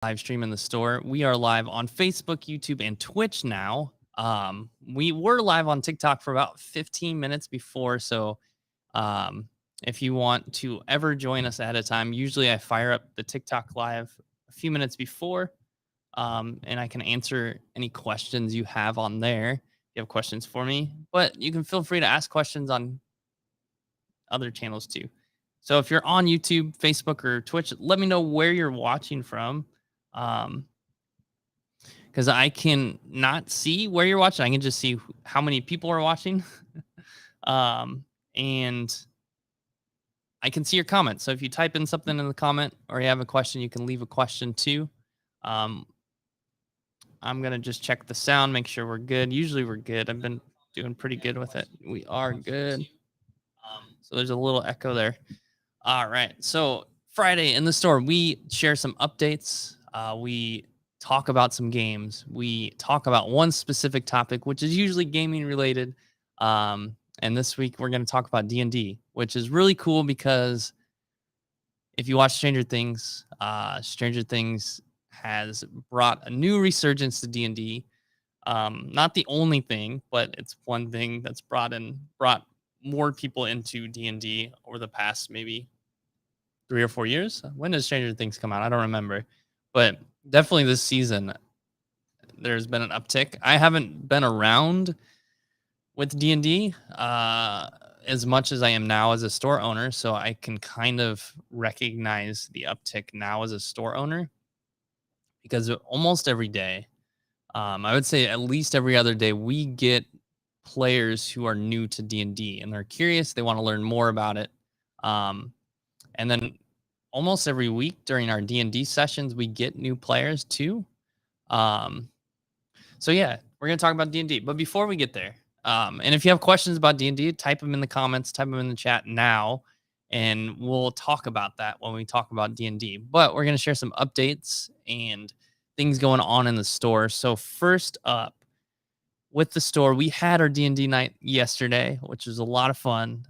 Live stream in the store. We are live on Facebook, YouTube, and Twitch now. We were live on TikTok for about 15 minutes before, so um, if you want to ever join us ahead of time, usually I fire up the TikTok live a few minutes before, and I can answer any questions you have on there. If you have questions for me, but you can feel free to ask questions on other channels too. So if you're on YouTube, Facebook, or Twitch, let me know where you're watching from. Um, because I can not see where you're watching. I can just see how many people are watching. And I can see your comments. So if you type in something in the comment or you have a question, you can leave a question too. Um, I'm gonna just check the sound, make sure we're good. Usually we're good. I've been doing pretty good with it. We are good. So there's a little echo there. All right. So Friday in the store, we share some updates. We talk about some games. We talk about one specific topic, which is usually gaming related. And this week we're going to talk about D&D, which is really cool because if you watch Stranger Things has brought a new resurgence to D&D. Not the only thing, but it's one thing that's brought more people into D&D over the past maybe 3 or 4 years. When does Stranger Things come out? I don't remember, but definitely this season there's been an uptick. I haven't been around with D&D as much as I am now as a store owner, so I can kind of recognize the uptick now as a store owner because almost every day, I would say at least every other day, we get players who are new to D&D and they're curious. They want to learn more about it. And then almost every week during our D&D sessions, we get new players too. Um, so yeah, we're going to talk about D&D. But before we get there, and if you have questions about D&D, type them in the comments, type them in the chat now, and we'll talk about that when we talk about D&D. But we're going to share some updates and things going on in the store. So first up, with the store, we had our D&D night yesterday, which was a lot of fun.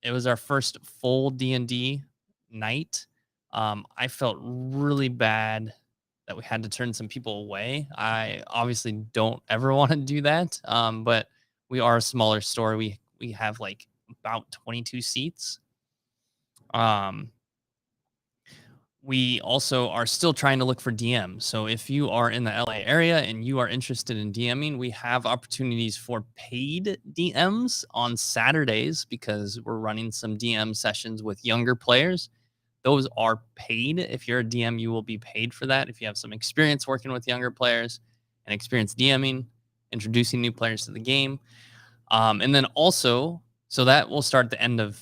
It was our first full D&D night. I felt really bad that we had to turn some people away. I obviously don't ever want to do that, but we are a smaller store. We have like about 22 seats. Um, we also are still trying to look for DMs. So if you are in the LA area and you are interested in DMing, we have opportunities for paid DMs on Saturdays because we're running some DM sessions with younger players. Those are paid. If you're a DM, you will be paid for that. If you have some experience working with younger players and experience DMing, introducing new players to the game. And then also, so that will start at the end of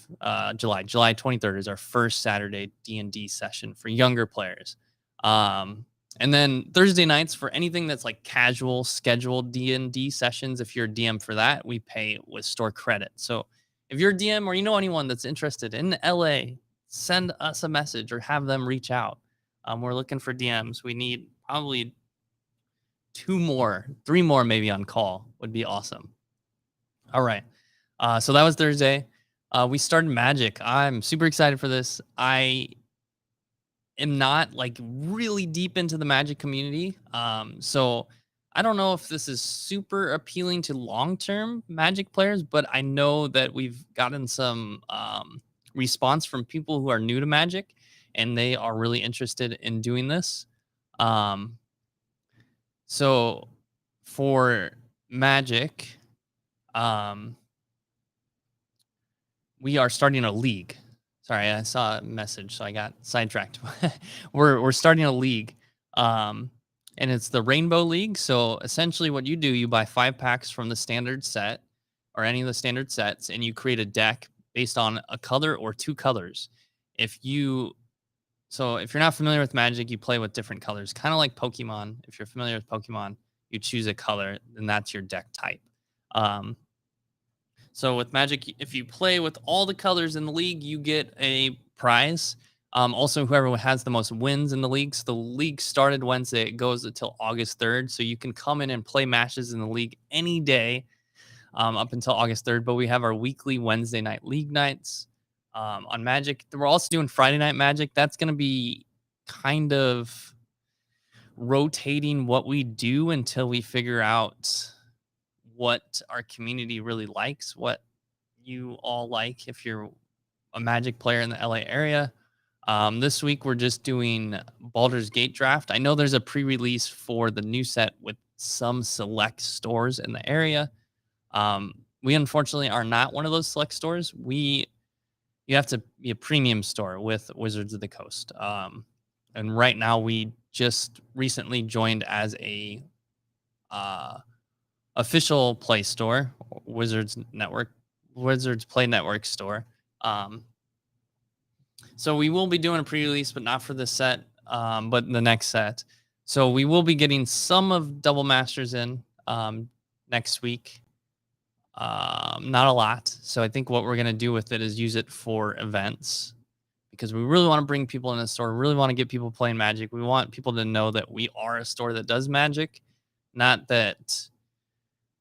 July. July 23rd is our first Saturday D&D session for younger players. And then Thursday nights for anything that's like casual scheduled D&D sessions. If you're a DM for that, we pay with store credit. So if you're a DM or you know anyone that's interested in LA, send us a message or have them reach out. We're looking for DMs. We need probably 3 more maybe on call would be awesome. All right. So that was Thursday. We started Magic. I'm super excited for this. I am not like really deep into the Magic community. So I don't know if this is super appealing to long-term Magic players, but I know that we've gotten some response from people who are new to Magic and they are really interested in doing this. So for Magic, we are starting a league. Sorry, I saw a message, so I got sidetracked. We're starting a league, and it's the Rainbow League. So essentially, what you do, you buy 5 packs from the standard set or any of the standard sets, and you create a deck based on a color or 2 colors. If you're not familiar with Magic, you play with different colors, kind of like Pokemon. If you're familiar with Pokemon, you choose a color, and that's your deck type. So with Magic, if you play with all the colors in the league, you get a prize. Also, whoever has the most wins in the league. So the league started Wednesday. It goes until August 3rd. So you can come in and play matches in the league any day up until August 3rd. But we have our weekly Wednesday night league nights on Magic. We're also doing Friday night Magic. That's going to be kind of rotating what we do until we figure out what our community really likes, what you all like if you're a Magic player in the LA area. This week we're just doing Baldur's Gate draft. I know there's a pre-release for the new set with some select stores in the area. We unfortunately are not one of those select stores. You have to be a premium store with Wizards of the Coast. And right now we just recently joined as a uh, official Play store, Wizards Play Network store. So we will be doing a pre-release, but not for this set, but the next set. So we will be getting some of Double Masters in next week. Not a lot. So I think what we're gonna do with it is use it for events because we really want to bring people in the store. Really want to get people playing Magic. We want people to know that we are a store that does Magic, not that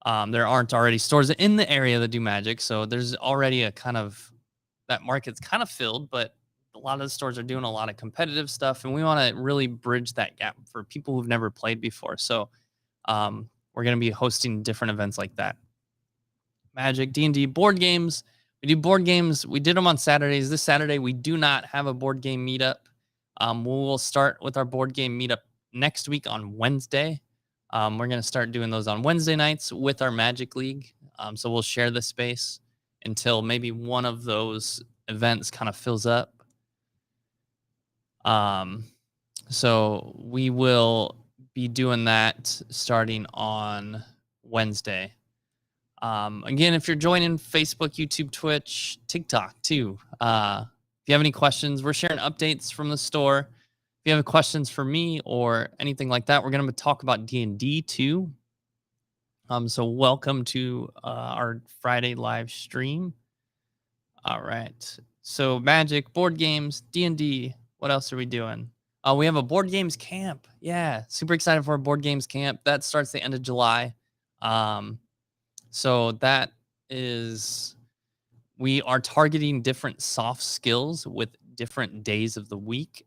there aren't already stores in the area that do Magic. So there's already a kind of that market's kind of filled, but a lot of the stores are doing a lot of competitive stuff, and we want to really bridge that gap for people who've never played before. So we're going to be hosting different events like that. Magic, D&D, board games. We do board games. We did them on Saturdays. This Saturday, we do not have a board game meetup. We will start with our board game meetup next week on Wednesday. We're going to start doing those on Wednesday nights with our Magic League. So we'll share the space until maybe one of those events kind of fills up. So we will be doing that starting on Wednesday. Again, if you're joining Facebook, YouTube, Twitch, TikTok too, if you have any questions, we're sharing updates from the store. If you have questions for me or anything like that, we're going to talk about D&D too. So welcome to our Friday live stream. All right. So Magic, board games, D&D. What else are we doing? We have a board games camp. Yeah, super excited for a board games camp. That starts the end of July. So that is, we are targeting different soft skills with different days of the week.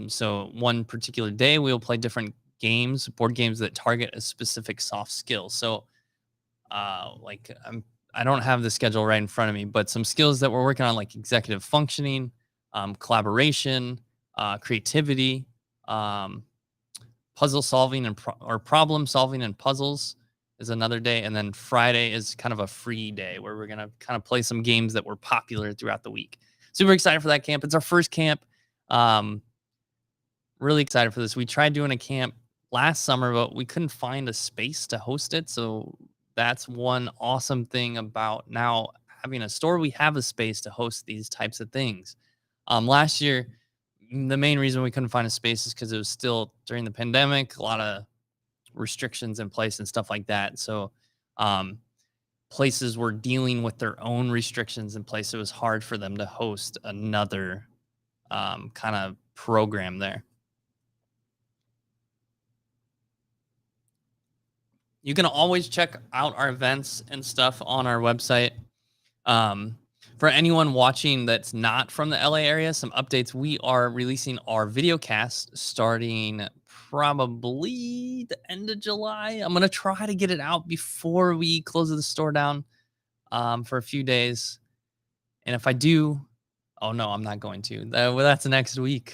So one particular day we'll play different games, board games that target a specific soft skill. So I don't have the schedule right in front of me, but some skills that we're working on, like executive functioning, collaboration, creativity, puzzle solving or problem solving and puzzles is another day. And then Friday is kind of a free day where we're going to kind of play some games that were popular throughout the week. Super excited for that camp. It's our first camp. Really excited for this. We tried doing a camp last summer, but we couldn't find a space to host it. So that's one awesome thing about now having a store. We have a space to host these types of things. Last year, the main reason we couldn't find a space is because it was still during the pandemic, a lot of restrictions in place and stuff like that. So places were dealing with their own restrictions in place. It was hard for them to host another kind of program there. You can always check out our events and stuff on our website. For anyone watching that's not from the LA area, some updates. We are releasing our video cast starting probably the end of July. I'm going to try to get it out before we close the store down for a few days. And if I do, oh no, I'm not going to. That's next week.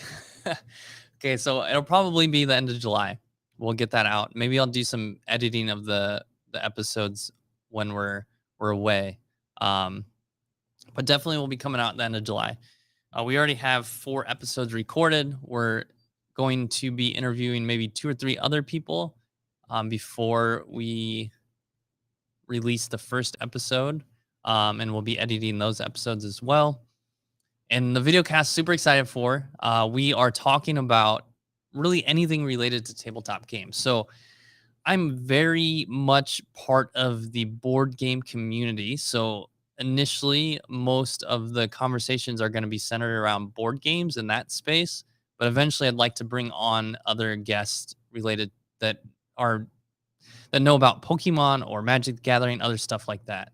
Okay, so it'll probably be the end of July. We'll get that out. Maybe I'll do some editing of the episodes when we're away. But definitely will be coming out at the end of July. We already have 4 episodes recorded. We're going to be interviewing maybe 2 or 3 other people before we release the first episode. And we'll be editing those episodes as well. And the video cast, super excited for. We are talking about really anything related to tabletop games. So I'm very much part of the board game community. So initially, most of the conversations are going to be centered around board games in that space. But eventually, I'd like to bring on other guests related that know about Pokemon or Magic the Gathering, other stuff like that.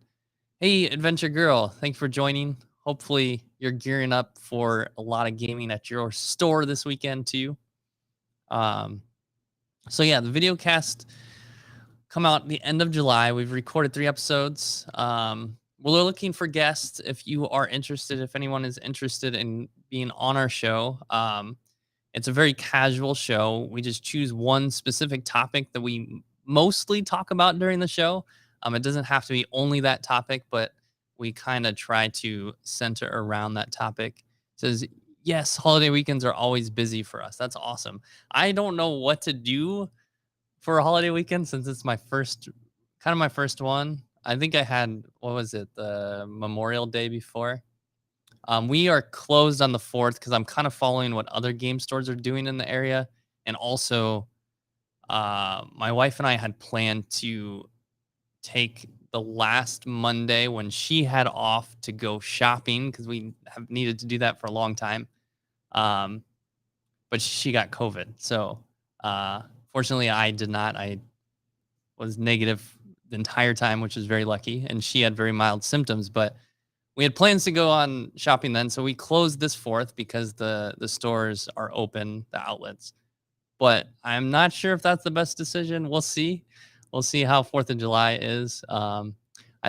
Hey, Adventure Girl, thanks for joining. Hopefully, you're gearing up for a lot of gaming at your store this weekend too. So yeah, the video cast come out the end of July. We've recorded 3 episodes. We're looking for guests if you are interested, if anyone is interested in being on our show. It's a very casual show. We just choose one specific topic that we mostly talk about during the show. It doesn't have to be only that topic, but we kind of try to center around that topic. Says yes, holiday weekends are always busy for us. That's awesome. I don't know what to do for a holiday weekend since it's my first kind of my first one. I think I had what was it, the Memorial Day before. We are closed on the 4th because I'm kind of following what other game stores are doing in the area. And also, my wife and I had planned to take the last Monday when she had off to go shopping because we have needed to do that for a long time. Um, but she got COVID. So, fortunately, I did not. I was negative the entire time, which was very lucky. And she had very mild symptoms, but we had plans to go on shopping then, so we closed this 4th because the stores are open, the outlets. But I'm not sure if that's the best decision. We'll see. We'll see how 4th of July is. I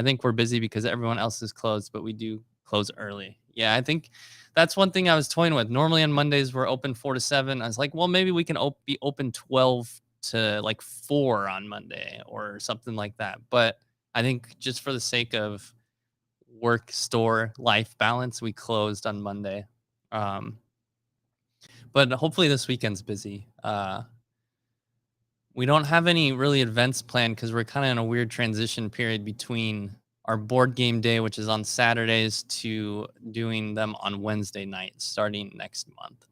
think we're busy because everyone else is closed, but we do close early. Yeah, I think that's one thing I was toying with. Normally on Mondays we're open 4 to 7. I was like, well, maybe we can be open 12 to like 4 on Monday or something like that. But I think just for the sake of work store life balance, we closed on Monday. Um, but hopefully this weekend's busy. We don't have any really events planned because we're kind of in a weird transition period between our board game day, which is on Saturdays, to doing them on Wednesday nights starting next month.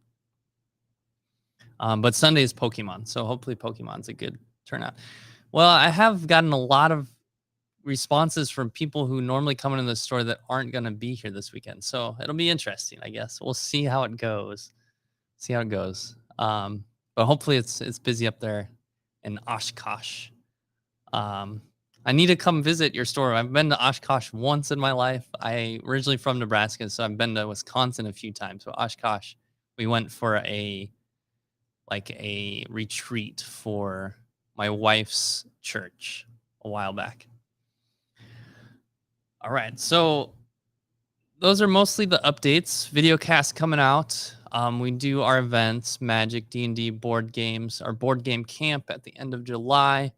But Sunday is Pokemon, so hopefully Pokemon's a good turnout. Well, I have gotten a lot of responses from people who normally come into the store that aren't going to be here this weekend. So it'll be interesting, I guess. We'll see how it goes. See how it goes. But hopefully it's busy up there in Oshkosh. I need to come visit your store. I've been to Oshkosh once in my life. I originally from Nebraska, so I've been to Wisconsin a few times. But Oshkosh, we went for a retreat for my wife's church a while back. All right. So those are mostly the updates. Videocast coming out. We do our events, Magic, D&D, board games, our board game camp at the end of July.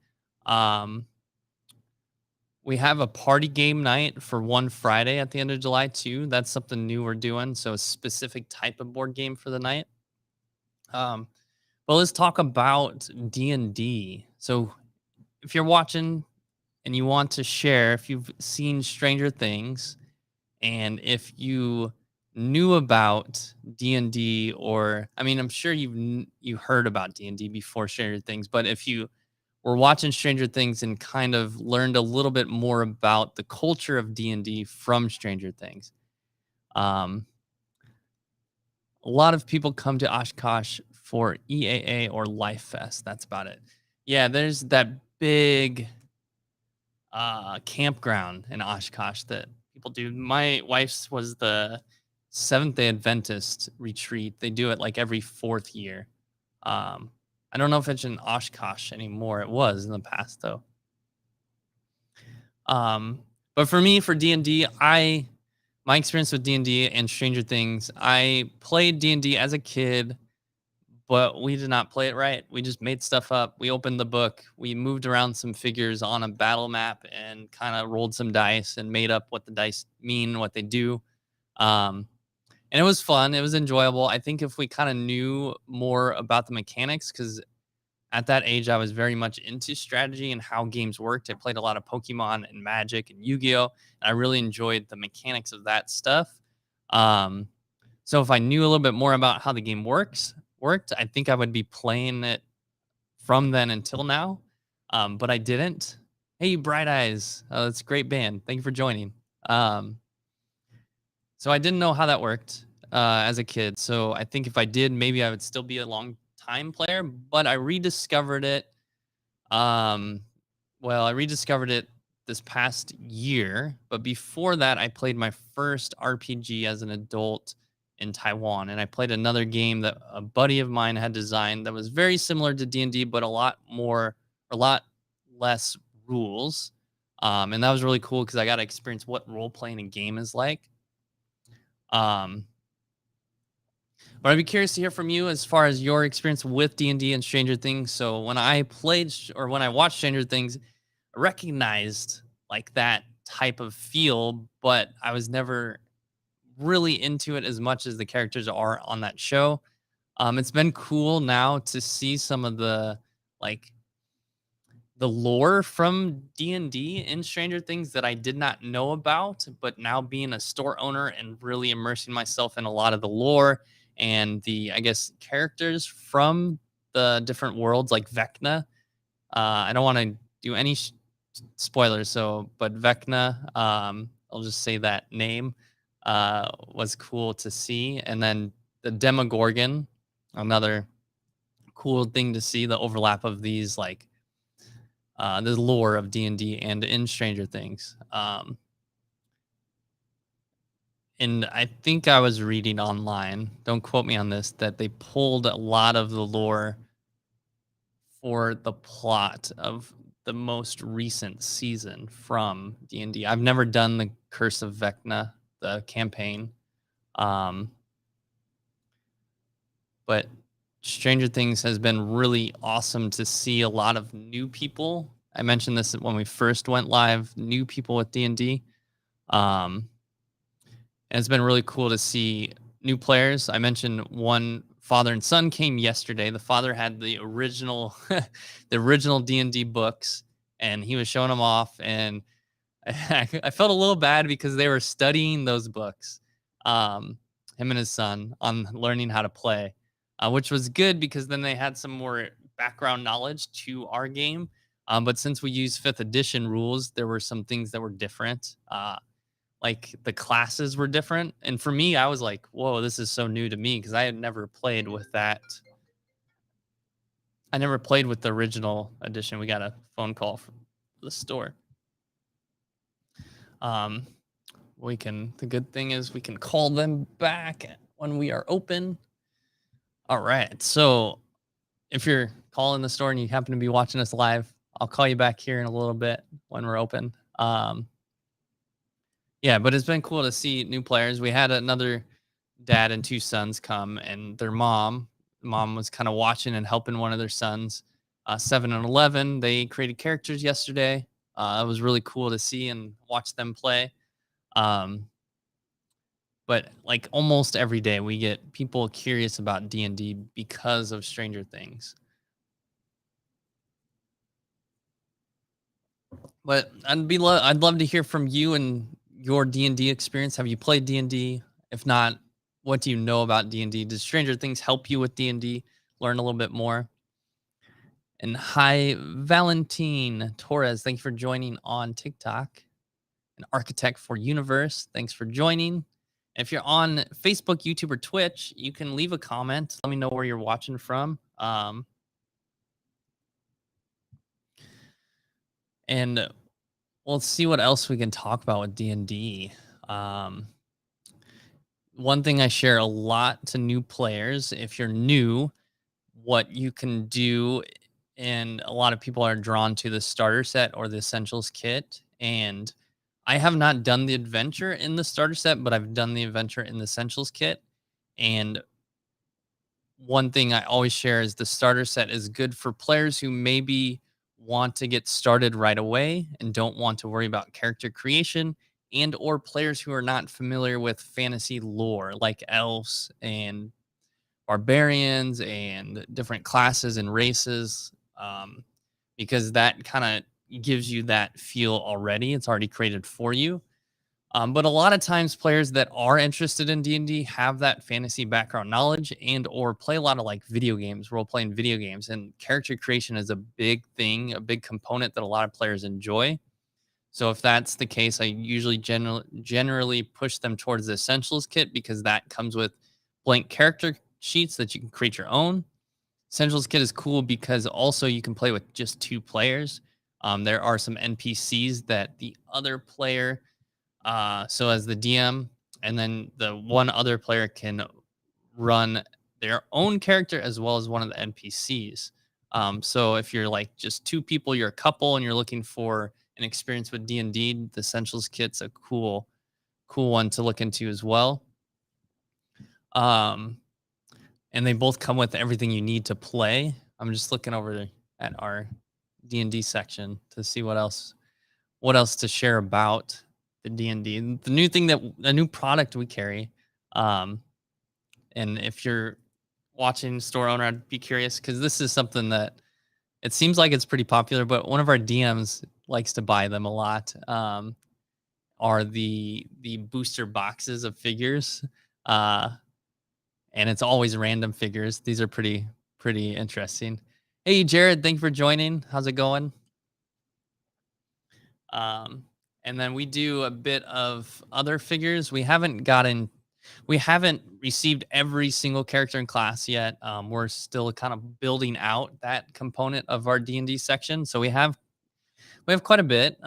We have a party game night for one Friday at the end of July too. That's something new we're doing. So a specific type of board game for the night. But let's talk about D&D. So if you're watching and you want to share, if you've seen Stranger Things, and if you knew about D&D, or I mean, I'm sure you heard about D&D before Stranger Things, but if you were watching Stranger Things and kind of learned a little bit more about the culture of D&D from Stranger Things, um, a lot of people come to Oshkosh for EAA or Life Fest. That's about it. Yeah, there's that big campground in Oshkosh that people do. My wife's was the Seventh Day Adventist retreat. They do it like every 4th year. I don't know if it's in Oshkosh anymore. It was in the past though. But for me, for D&D, my experience with D&D and Stranger Things, I played D&D as a kid, but we did not play it right. We just made stuff up. We opened the book, we moved around some figures on a battle map and kind of rolled some dice and made up what the dice mean, what they do. And it was fun. It was enjoyable. I think if we kind of knew more about the mechanics, because at that age, I was very much into strategy and how games worked. I played a lot of Pokemon and Magic and Yu-Gi-Oh! And I really enjoyed the mechanics of that stuff. So if I knew a little bit more about how the game worked, I think I would be playing it from then until now. But I didn't. Hey, Bright Eyes. That's a great band. Thank you for joining. So I didn't know how that worked as a kid. So I think if I did, maybe I would still be a long time player. But I rediscovered it. I rediscovered it this past year. But before that, I played my first RPG as an adult in Taiwan, and I played another game that a buddy of mine had designed that was very similar to D&D, but a lot less rules. And that was really cool because I got to experience what role playing a game is like. Um, but I'd be curious to hear from you as far as your experience with D&D and Stranger Things. So when I played or when I watched Stranger Things, I recognized like that type of feel, but I was never really into it as much as the characters are on that show. It's been cool now to see some of like the lore from D&D in Stranger Things that I did not know about, but now being a store owner and really immersing myself in a lot of the lore and the, I guess, characters from the different worlds like Vecna. I don't want to do any spoilers, so, but Vecna, I'll just say that name, was cool to see. And then the Demogorgon, another cool thing to see the overlap of these, like, the lore of D&D and in Stranger Things. And I think I was reading online, don't quote me on this, that they pulled a lot of the lore for the plot of the most recent season from D&D. I've never done the Curse of Vecna, the campaign. Um, but Stranger Things has been really awesome to see a lot of new people. I mentioned this when we first went live, new people with D&D. Um, and it's been really cool to see new players. I mentioned one father and son came yesterday. The father had the original the original D&D books and he was showing them off, and I felt a little bad because they were studying those books. Him and his son on learning how to play, which was good because then they had some more background knowledge to our game. But since we use 5th edition rules, there were some things that were different. Like the classes were different. And for me, I was like, whoa, this is so new to me because I had never played with that. I never played with the original edition. We got a phone call from the store. The good thing is we can call them back when we are open. All right. So if you're calling the store and you happen to be watching us live, I'll call you back here in a little bit when we're open. Yeah, but it's been cool to see new players. We had another dad and 2 sons come, and their mom was kind of watching and helping one of their sons, 7 and 11. They created characters yesterday. It was really cool to see and watch them play. Um, but like almost every day, we get people curious about D&D because of Stranger Things. But I'd love to hear from you and your D&D experience. Have you played D&D? If not, what do you know about D&D? Does Stranger Things help you with D&D? Learn a little bit more. And hi, Valentine Torres. Thank you for joining on TikTok. An architect for Universe. Thanks for joining. If you're on Facebook, YouTube, or Twitch, you can leave a comment. Let me know where you're watching from. And we'll see what else we can talk about with D&D. One thing I share a lot to new players, if you're new, what you can do, and a lot of people are drawn to the starter set or the essentials kit. And I have not done the adventure in the starter set, but I've done the adventure in the essentials kit. And one thing I always share is the starter set is good for players who maybe want to get started right away and don't want to worry about character creation, and or players who are not familiar with fantasy lore like elves and barbarians and different classes and races, because that kind of gives you that feel already. It's already created for you. But a lot of times players that are interested in D&D have that fantasy background knowledge and or play a lot of like video games, role playing video games, and character creation is a big thing, a big component that a lot of players enjoy. So if that's the case, I usually generally push them towards the essentials kit because that comes with blank character sheets that you can create your own. Essentials kit is cool because also you can play with just 2 players. There are some NPCs that the other player, so as the DM, and then the one other player can run their own character as well as one of the NPCs. So if you're like just two people, you're a couple, and you're looking for an experience with D&D, the Essentials kit's a cool one to look into as well. Um, and they both come with everything you need to play. I'm just looking over at our D&D section to see what else to share about the D&D. The new thing that a new product we carry. And if you're watching store owner, I'd be curious because this is something that it seems like it's pretty popular, but one of our DMs likes to buy them a lot. Are the booster boxes of figures, and it's always random figures. These are pretty interesting. Hey, Jared, thank you for joining. How's it going? Um, and then we do a bit of other figures. We haven't received every single character in class yet. We're still kind of building out that component of our D&D section. So we have quite a bit.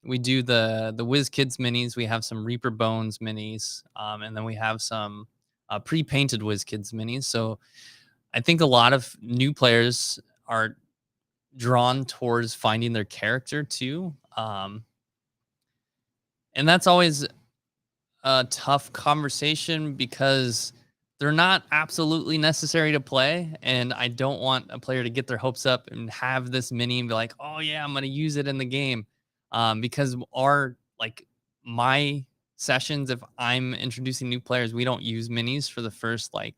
We do the Whiz Kids minis. We have some Reaper Bones minis, and then we have some pre-painted Whiz Kids minis. So I think a lot of new players are drawn towards finding their character too. And that's always a tough conversation because they're not absolutely necessary to play. And I don't want a player to get their hopes up and have this mini and be like, oh yeah, I'm going to use it in the game. Because my sessions, if I'm introducing new players, we don't use minis for the first like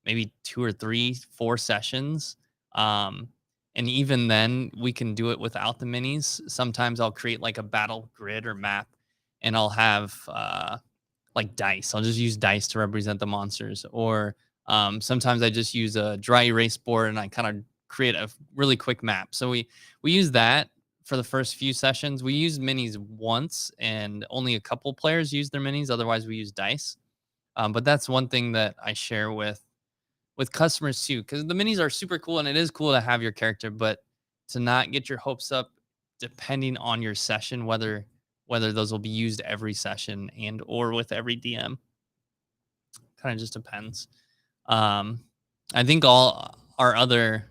maybe 2 or 3, 4 sessions. And even then we can do it without the minis. Sometimes I'll create like a battle grid or map, and I'll have like dice. I'll just use dice to represent the monsters. Or sometimes I just use a dry erase board and I kind of create a really quick map. So we use that for the first few sessions. We used minis once, and only a couple players use their minis. Otherwise, we use dice. But that's one thing that I share with customers too, because the minis are super cool, and it is cool to have your character, but to not get your hopes up depending on your session, whether those will be used every session and or with every DM. Kind of just depends. I think all our other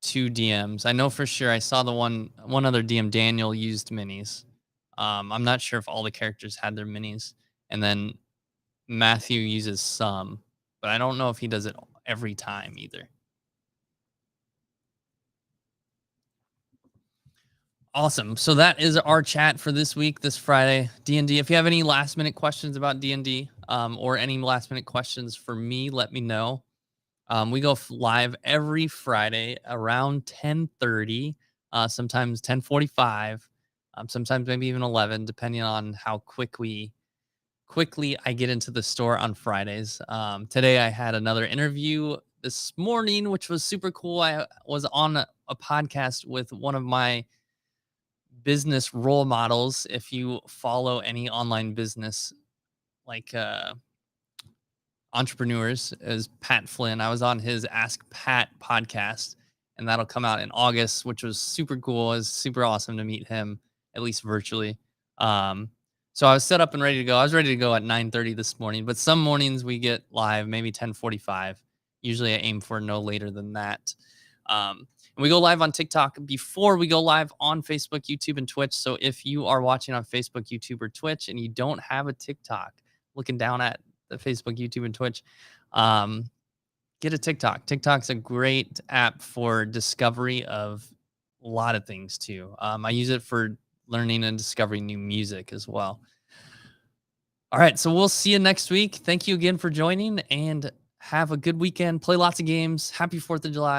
2 DMs, I know for sure I saw the one other DM, Daniel, used minis. I'm not sure if all the characters had their minis. And then Matthew uses some, but I don't know if he does it every time either. Awesome. So that is our chat for this week, this Friday, D&D. If you have any last minute questions about D&D, or any last minute questions for me, let me know. We go live every Friday around 10:30, sometimes 10:45, sometimes maybe even 11, depending on how quickly I get into the store on Fridays. Today I had another interview this morning, which was super cool. I was on a podcast with one of my business role models. If you follow any online business like entrepreneurs, is Pat Flynn. I was on his Ask Pat podcast, and that'll come out in August, which was super cool. It was super awesome to meet him, at least virtually. So I was set up and ready to go. I was ready to go at 9:30 this morning, but some mornings we get live, maybe 10:45. Usually I aim for no later than that. And we go live on TikTok before we go live on Facebook, YouTube, and Twitch. So if you are watching on Facebook, YouTube, or Twitch, and you don't have a TikTok, looking down at the Facebook, YouTube, and Twitch, get a TikTok. TikTok's a great app for discovery of a lot of things too. I use it for learning and discovering new music as well. All right, so we'll see you next week. Thank you again for joining, and have a good weekend. Play lots of games. Happy 4th of July.